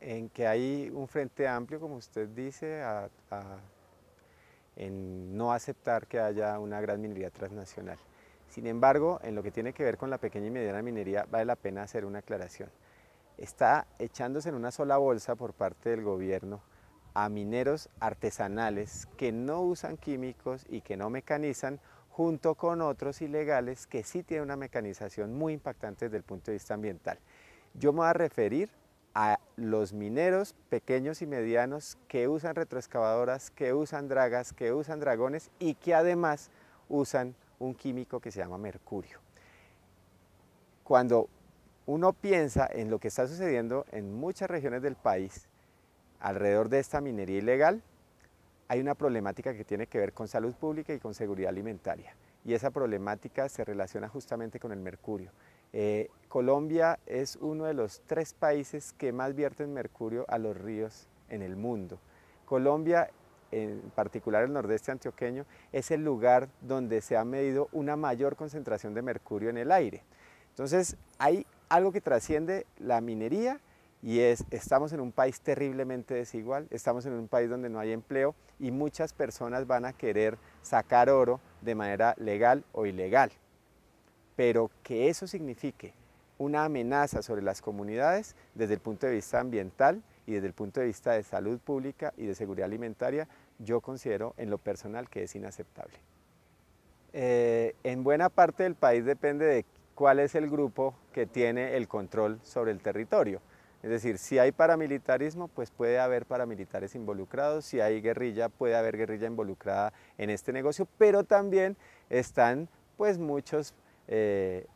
en que hay un frente amplio, como usted dice, en no aceptar que haya una gran minería transnacional. Sin embargo, en lo que tiene que ver con la pequeña y mediana minería, vale la pena hacer una aclaración. Está echándose en una sola bolsa por parte del gobierno a mineros artesanales que no usan químicos y que no mecanizan, junto con otros ilegales que sí tienen una mecanización muy impactante desde el punto de vista ambiental. Yo me voy a referir a los mineros pequeños y medianos que usan retroexcavadoras, que usan dragas, que usan dragones y que además usan un químico que se llama mercurio. Cuando uno piensa en lo que está sucediendo en muchas regiones del país alrededor de esta minería ilegal, hay una problemática que tiene que ver con salud pública y con seguridad alimentaria. Y esa problemática se relaciona justamente con el mercurio. Colombia es uno de los 3 países que más vierten mercurio a los ríos en el mundo. Colombia, en particular el nordeste antioqueño, es el lugar donde se ha medido una mayor concentración de mercurio en el aire. Entonces hay algo que trasciende la minería y estamos en un país terriblemente desigual, estamos en un país donde no hay empleo y muchas personas van a querer sacar oro de manera legal o ilegal. Pero que eso signifique una amenaza sobre las comunidades desde el punto de vista ambiental y desde el punto de vista de salud pública y de seguridad alimentaria, yo considero en lo personal que es inaceptable. En buena parte del país depende de cuál es el grupo que tiene el control sobre el territorio. Es decir, si hay paramilitarismo, pues puede haber paramilitares involucrados, si hay guerrilla, puede haber guerrilla involucrada en este negocio, pero también están pues muchos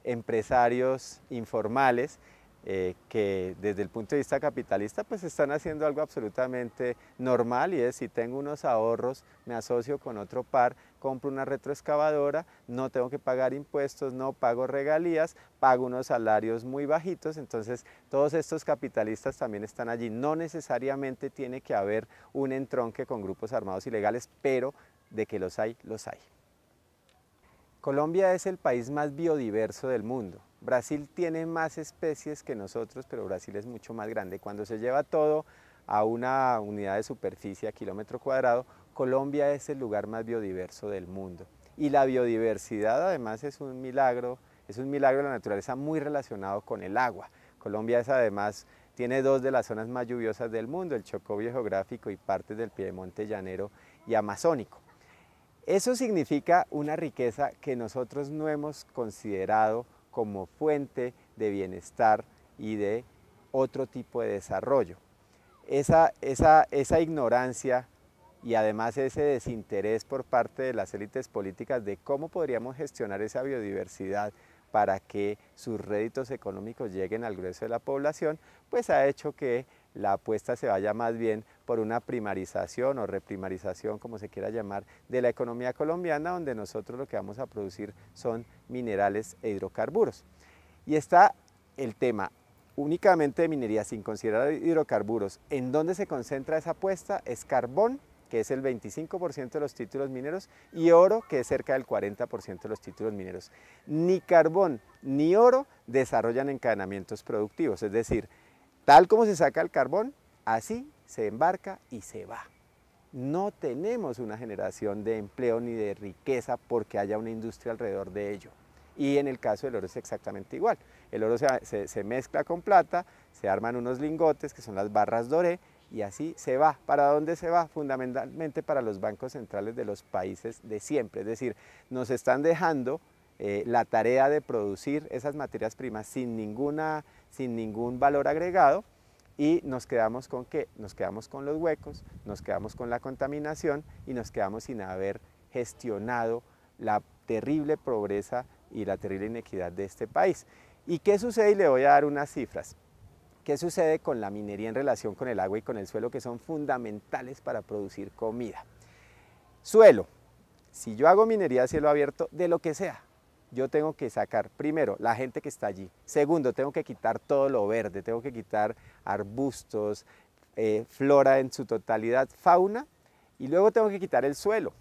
empresarios informales que desde el punto de vista capitalista pues están haciendo algo absolutamente normal y es si tengo unos ahorros, me asocio con otro par, compro una retroexcavadora, no tengo que pagar impuestos, no pago regalías, pago unos salarios muy bajitos, entonces todos estos capitalistas también están allí. No necesariamente tiene que haber un entronque con grupos armados ilegales, pero de que los hay, los hay. Colombia es el país más biodiverso del mundo. Brasil tiene más especies que nosotros, pero Brasil es mucho más grande. Cuando se lleva todo a una unidad de superficie a kilómetro cuadrado, Colombia es el lugar más biodiverso del mundo. Y la biodiversidad además es un milagro de la naturaleza muy relacionado con el agua. Colombia es además, tiene 2 de las zonas más lluviosas del mundo, el Chocó geográfico y partes del Piedemonte llanero y amazónico. Eso significa una riqueza que nosotros no hemos considerado como fuente de bienestar y de otro tipo de desarrollo. Esa ignorancia y además ese desinterés por parte de las élites políticas de cómo podríamos gestionar esa biodiversidad para que sus réditos económicos lleguen al grueso de la población, pues ha hecho que la apuesta se vaya más bien por una primarización o reprimarización, como se quiera llamar, de la economía colombiana, donde nosotros lo que vamos a producir son minerales e hidrocarburos. Y está el tema únicamente de minería sin considerar hidrocarburos. ¿En dónde se concentra esa apuesta? Es carbón, que es el 25% de los títulos mineros, y oro, que es cerca del 40% de los títulos mineros. Ni carbón ni oro desarrollan encadenamientos productivos, es decir, tal como se saca el carbón, así se embarca y se va. No tenemos una generación de empleo ni de riqueza porque haya una industria alrededor de ello. Y en el caso del oro es exactamente igual. El oro se mezcla con plata, se arman unos lingotes que son las barras doré y así se va. ¿Para dónde se va? Fundamentalmente para los bancos centrales de los países de siempre. Es decir, nos están dejando la tarea de producir esas materias primas sin ningún valor agregado y nos quedamos con ¿qué? Nos quedamos con los huecos, nos quedamos con la contaminación y nos quedamos sin haber gestionado la terrible pobreza y la terrible inequidad de este país. ¿Y qué sucede? Y le voy a dar unas cifras. ¿Qué sucede con la minería en relación con el agua y con el suelo, que son fundamentales para producir comida? Suelo. Si yo hago minería a cielo abierto, de lo que sea, yo tengo que sacar, primero, la gente que está allí. Segundo, tengo que quitar todo lo verde, tengo que quitar arbustos, flora en su totalidad, fauna, y luego tengo que quitar el suelo.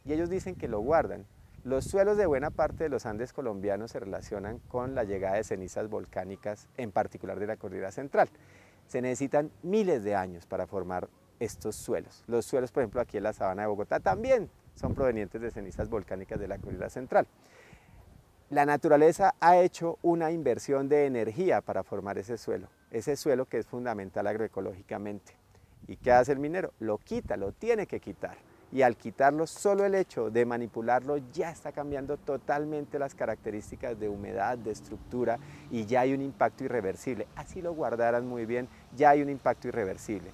Y ellos dicen que lo guardan. Los suelos de buena parte de los Andes colombianos se relacionan con la llegada de cenizas volcánicas, en particular de la Cordillera Central. se necesitan miles de años para formar estos suelos. Los suelos, por ejemplo, aquí en la sabana de Bogotá también son provenientes de cenizas volcánicas de la Cordillera Central. La naturaleza ha hecho una inversión de energía para formar ese suelo que es fundamental agroecológicamente. ¿Y qué hace el minero? Lo quita, lo tiene que quitar. Y al quitarlo, solo el hecho de manipularlo ya está cambiando totalmente las características de humedad, de estructura, y ya hay un impacto irreversible. Así lo guardaran muy bien, ya hay un impacto irreversible.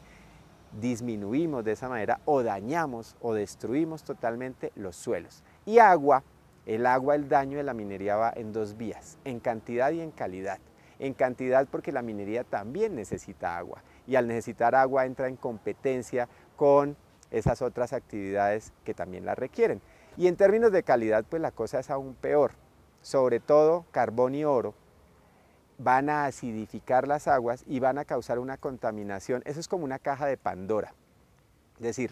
Disminuimos de esa manera o dañamos o destruimos totalmente los suelos. Y agua, el daño de la minería va en dos vías, en cantidad y en calidad. En cantidad porque la minería también necesita agua, y al necesitar agua entra en competencia con esas otras actividades que también la requieren. Y en términos de calidad, pues la cosa es aún peor. Sobre todo carbón y oro van a acidificar las aguas y van a causar una contaminación. Eso es como una caja de Pandora. Es decir,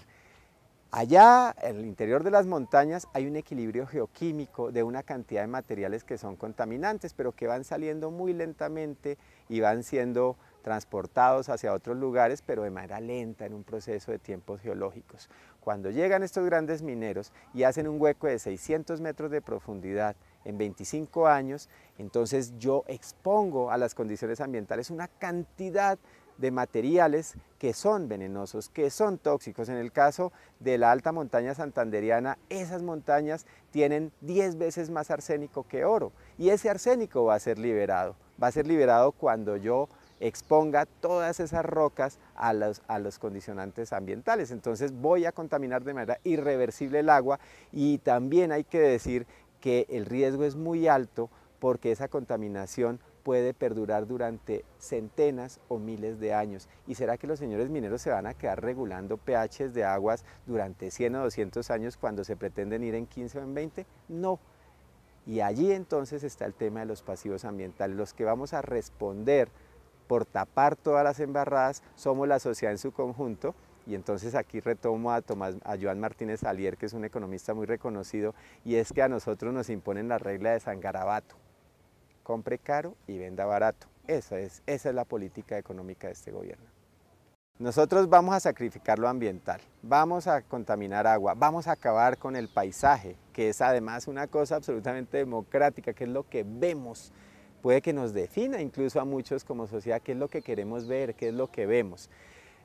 allá en el interior de las montañas hay un equilibrio geoquímico de una cantidad de materiales que son contaminantes, pero que van saliendo muy lentamente y van siendo transportados hacia otros lugares, pero de manera lenta en un proceso de tiempos geológicos. Cuando llegan estos grandes mineros y hacen un hueco de 600 metros de profundidad en 25 años, entonces yo expongo a las condiciones ambientales una cantidad de materiales que son venenosos, que son tóxicos. En el caso de la alta montaña santanderiana, esas montañas tienen 10 veces más arsénico que oro, y ese arsénico va a ser liberado cuando yo exponga todas esas rocas a los condicionantes ambientales. Entonces voy a contaminar de manera irreversible el agua, y también hay que decir que el riesgo es muy alto porque esa contaminación puede perdurar durante centenas o miles de años. ¿Y será que los señores mineros se van a quedar regulando pHs de aguas durante 100 o 200 años cuando se pretenden ir en 15 o en 20? No. Y allí entonces está el tema de los pasivos ambientales. Los que vamos a responder por tapar todas las embarradas somos la sociedad en su conjunto. Y entonces aquí retomo a Joan Martínez Alier, que es un economista muy reconocido, y es que a nosotros nos imponen la regla de San Garabato: compre caro y venda barato. Esa es la política económica de este gobierno. Nosotros vamos a sacrificar lo ambiental, vamos a contaminar agua, vamos a acabar con el paisaje, que es además una cosa absolutamente democrática, que es lo que vemos. Puede que nos defina incluso a muchos como sociedad qué es lo que queremos ver, qué es lo que vemos.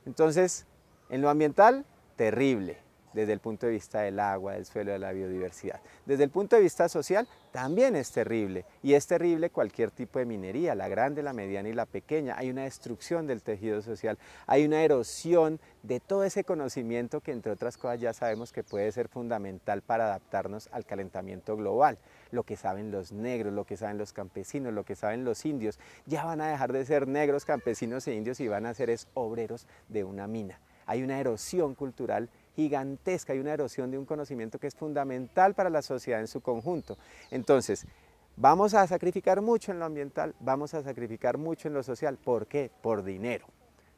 Entonces, en lo ambiental, terrible, desde el punto de vista del agua, del suelo, de la biodiversidad. Desde el punto de vista social, también es terrible, y es terrible cualquier tipo de minería, la grande, la mediana y la pequeña. Hay una destrucción del tejido social, hay una erosión de todo ese conocimiento que, entre otras cosas, ya sabemos que puede ser fundamental para adaptarnos al calentamiento global. Lo que saben los negros, lo que saben los campesinos, lo que saben los indios, ya van a dejar de ser negros, campesinos e indios y van a ser obreros de una mina. Hay una erosión cultural gigantesca, hay una erosión de un conocimiento que es fundamental para la sociedad en su conjunto. Entonces, vamos a sacrificar mucho en lo ambiental, vamos a sacrificar mucho en lo social. ¿Por qué? Por dinero.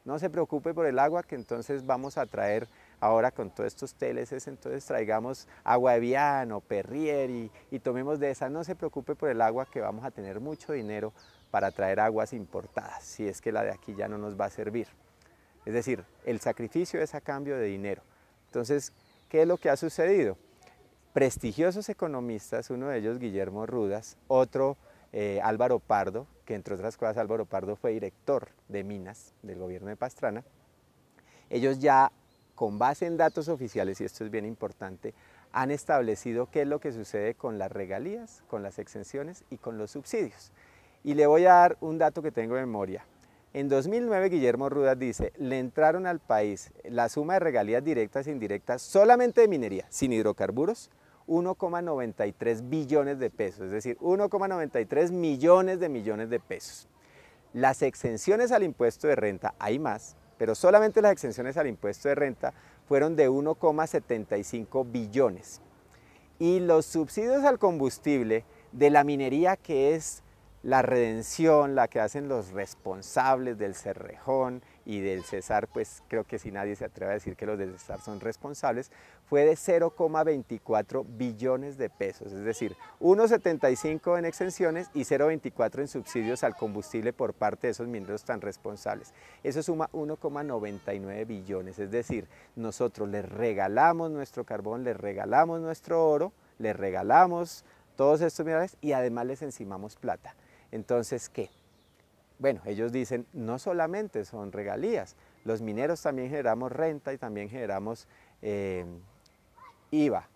No se preocupe por el agua, que entonces vamos a traer ahora con todos estos TLCs, entonces traigamos agua de Viano, Perrier y tomemos de esa. No se preocupe por el agua, que vamos a tener mucho dinero para traer aguas importadas, si es que la de aquí ya no nos va a servir. Es decir, el sacrificio es a cambio de dinero. Entonces, ¿qué es lo que ha sucedido? Prestigiosos economistas, uno de ellos Guillermo Rudas, otro Álvaro Pardo, que entre otras cosas Álvaro Pardo fue director de minas del gobierno de Pastrana, ellos ya con base en datos oficiales, y esto es bien importante, han establecido qué es lo que sucede con las regalías, con las exenciones y con los subsidios. Y le voy a dar un dato que tengo de memoria. En 2009 Guillermo Rudas dice, le entraron al país la suma de regalías directas e indirectas solamente de minería, sin hidrocarburos, 1,93 billones de pesos, es decir, 1,93 millones de pesos. Las exenciones al impuesto de renta, hay más, pero solamente las exenciones al impuesto de renta fueron de 1,75 billones. Y los subsidios al combustible de la minería, que es la redención, la que hacen los responsables del Cerrejón y del Cesar, pues creo que si nadie se atreve a decir que los del Cesar son responsables, fue de 0,24 billones de pesos, es decir, 1,75 en exenciones y 0,24 en subsidios al combustible por parte de esos mineros tan responsables. Eso suma 1,99 billones, es decir, nosotros les regalamos nuestro carbón, les regalamos nuestro oro, les regalamos todos estos minerales y además les encimamos plata. Entonces, ¿qué? Bueno, ellos dicen, no solamente son regalías, los mineros también generamos renta y también generamos IVA.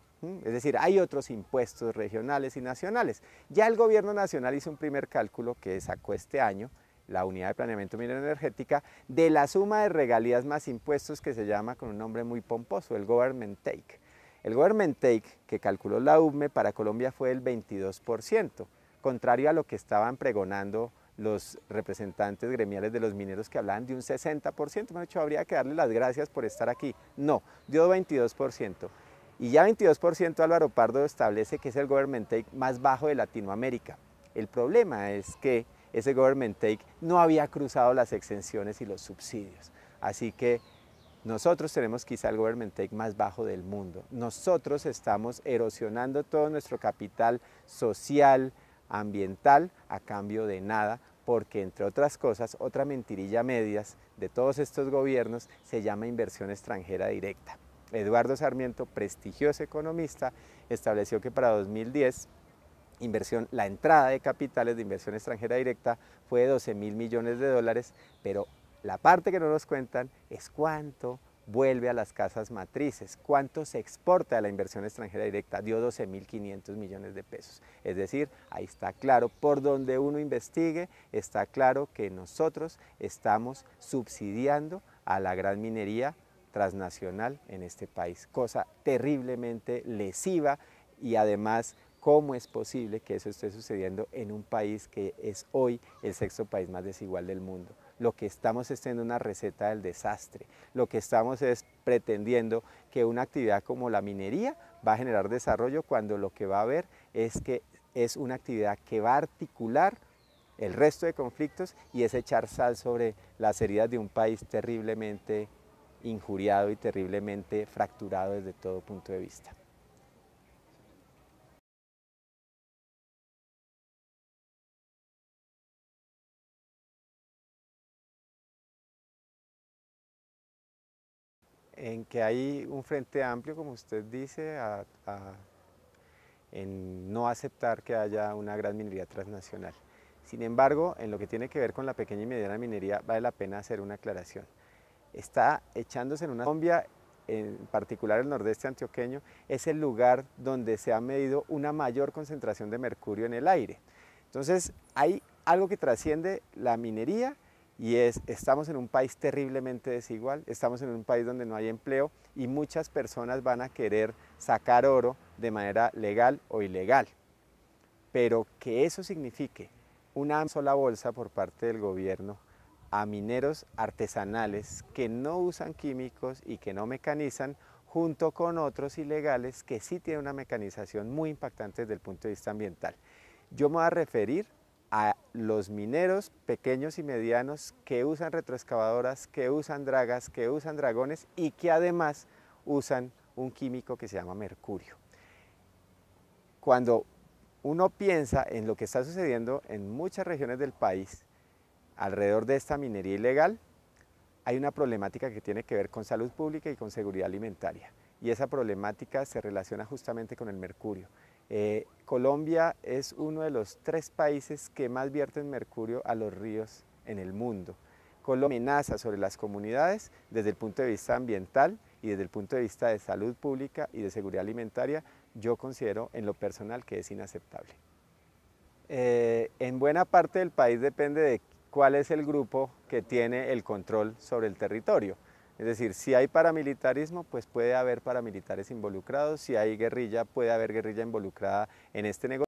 Es decir, hay otros impuestos regionales y nacionales. Ya el gobierno nacional hizo un primer cálculo que sacó este año, la Unidad de Planeamiento Minero Energética, de la suma de regalías más impuestos que se llama con un nombre muy pomposo, el Government Take. El Government Take que calculó la UVME para Colombia fue el 22%, contrario a lo que estaban pregonando los representantes gremiales de los mineros que hablaban de un 60%, me han dicho, habría que darle las gracias por estar aquí. No, dio 22%. Y ya 22% Álvaro Pardo establece que es el government take más bajo de Latinoamérica. El problema es que ese government take no había cruzado las exenciones y los subsidios. Así que nosotros tenemos quizá el government take más bajo del mundo. Nosotros estamos erosionando todo nuestro capital social, ambiental, a cambio de nada, porque entre otras cosas, otra mentirilla medias de todos estos gobiernos se llama inversión extranjera directa. Eduardo Sarmiento, prestigioso economista, estableció que para 2010 la entrada de capitales de inversión extranjera directa fue de 12.000 millones de dólares, pero la parte que no nos cuentan es cuánto vuelve a las casas matrices, cuánto se exporta de la inversión extranjera directa, dio 12.500 millones de pesos. Es decir, ahí está claro, por donde uno investigue, está claro que nosotros estamos subsidiando a la gran minería transnacional en este país, cosa terriblemente lesiva y además, ¿cómo es posible que eso esté sucediendo en un país que es hoy el sexto país más desigual del mundo? Lo que estamos es teniendo una receta del desastre, lo que estamos es pretendiendo que una actividad como la minería va a generar desarrollo cuando lo que va a haber es que es una actividad que va a articular el resto de conflictos y es echar sal sobre las heridas de un país terriblemente injuriado y terriblemente fracturado desde todo punto de vista. En que hay un frente amplio, como usted dice, en no aceptar que haya una gran minería transnacional. Sin embargo, en lo que tiene que ver con la pequeña y mediana minería, vale la pena hacer una aclaración. Está echándose en una Colombia, en particular el nordeste antioqueño, es el lugar donde se ha medido una mayor concentración de mercurio en el aire. Entonces, hay algo que trasciende la minería y estamos en un país terriblemente desigual, estamos en un país donde no hay empleo y muchas personas van a querer sacar oro de manera legal o ilegal. Pero que eso signifique una sola bolsa por parte del gobierno a mineros artesanales que no usan químicos y que no mecanizan, junto con otros ilegales que sí tienen una mecanización muy impactante desde el punto de vista ambiental. Yo me voy a referir a los mineros pequeños y medianos que usan retroexcavadoras, que usan dragas, que usan dragones y que además usan un químico que se llama mercurio. Cuando uno piensa en lo que está sucediendo en muchas regiones del país alrededor de esta minería ilegal, hay una problemática que tiene que ver con salud pública y con seguridad alimentaria. Y esa problemática se relaciona justamente con el mercurio. Colombia es uno de los 3 países que más vierten mercurio a los ríos en el mundo. Colombia amenaza sobre las comunidades desde el punto de vista ambiental y desde el punto de vista de salud pública y de seguridad alimentaria, yo considero en lo personal que es inaceptable. En buena parte del país depende de cuál es el grupo que tiene el control sobre el territorio. Es decir, si hay paramilitarismo, pues puede haber paramilitares involucrados, si hay guerrilla, puede haber guerrilla involucrada en este negocio.